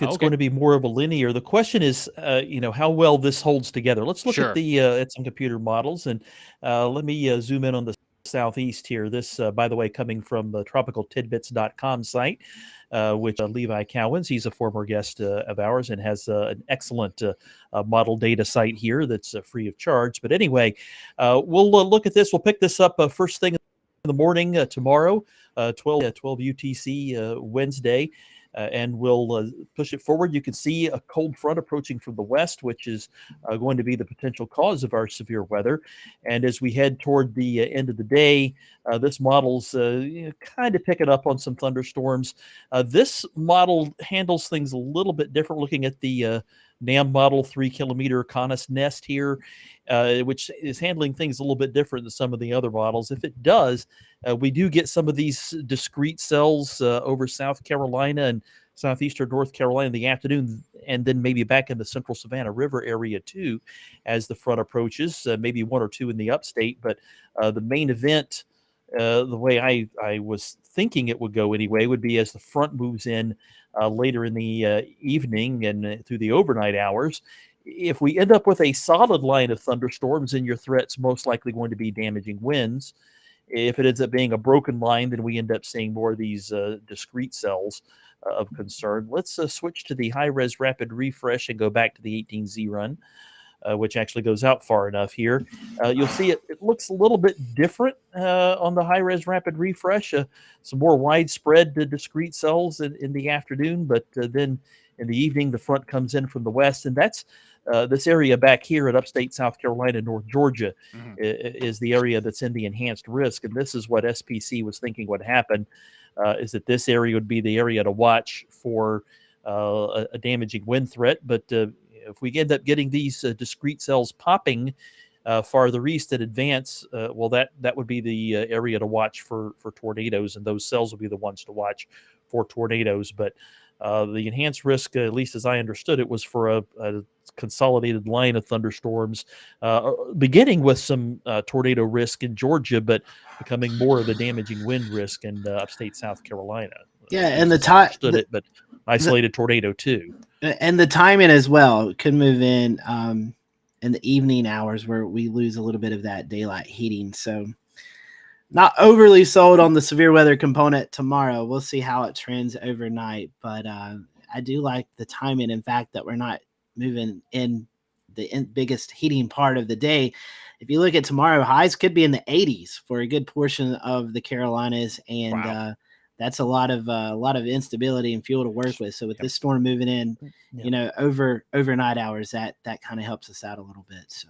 it's Okay. going to be more of a linear. The question is, how well this holds together. Let's look at Sure. the at some computer models, and let me zoom in on the southeast here. This, by the way, coming from the tropicaltidbits.com site, which Levi Cowens, he's a former guest of ours and has an excellent model data site here that's free of charge. But anyway, we'll look at this. We'll pick this up first thing in the morning tomorrow, 12 UTC Wednesday. And we'll push it forward. You can see a cold front approaching from the west, which is going to be the potential cause of our severe weather. And as we head toward the end of the day, this model's kind of picking up on some thunderstorms. This model handles things a little bit different, looking at the NAM model 3 kilometer Canis nest here, which is handling things a little bit different than some of the other models. If it does, we do get some of these discrete cells over South Carolina and southeastern North Carolina in the afternoon, and then maybe back in the central Savannah River area too, as the front approaches, maybe one or two in the upstate. But the main event, the way I was thinking it would go anyway, would be as the front moves in later in the evening and through the overnight hours. If we end up with a solid line of thunderstorms, then your threat's most likely going to be damaging winds. If it ends up being a broken line, then we end up seeing more of these discrete cells of concern. Let's switch to the high-res rapid refresh and go back to the 18Z run, which actually goes out far enough here. You'll see it looks a little bit different on the high-res rapid refresh. Some more widespread discrete cells in the afternoon, but then in the evening, the front comes in from the west, and that's this area back here at upstate South Carolina, North Georgia, Hmm. is the area that's in the enhanced risk. And this is what SPC was thinking would happen, is that this area would be the area to watch for a damaging wind threat. But if we end up getting these discrete cells popping farther east and advance, well, that would be the area to watch for tornadoes, and those cells will be the ones to watch for tornadoes. But the enhanced risk, at least as I understood it, was for a consolidated line of thunderstorms, beginning with some tornado risk in Georgia, but becoming more of a damaging wind risk in upstate South Carolina, Yeah, at and least as I understood it, but isolated tornado too. the timing as well could move in the evening hours where we lose a little bit of that daylight heating. So not overly sold on the severe weather component tomorrow. We'll see how it trends overnight, but I do like the timing. In fact, that we're not moving in the biggest heating part of the day. If you look at tomorrow, highs could be in the 80s for a good portion of the Carolinas, and Wow. that's a lot of instability and fuel to work with. So with Yep. this storm moving in, Yeah. overnight hours, that kind of helps us out a little bit. So.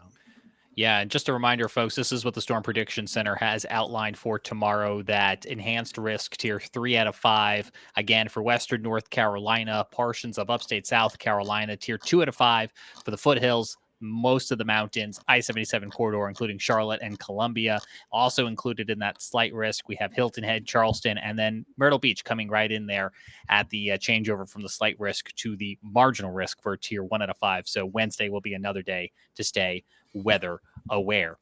Yeah, and just a reminder, folks, this is what the Storm Prediction Center has outlined for tomorrow, that enhanced risk tier 3 out of 5. Again, for western North Carolina, portions of upstate South Carolina, tier 2 out of 5 for the foothills, most of the mountains, I-77 corridor, including Charlotte and Columbia. Also included in that slight risk, we have Hilton Head, Charleston, and then Myrtle Beach coming right in there at the changeover from the slight risk to the marginal risk for tier 1 out of 5. So Wednesday will be another day to stay weather aware.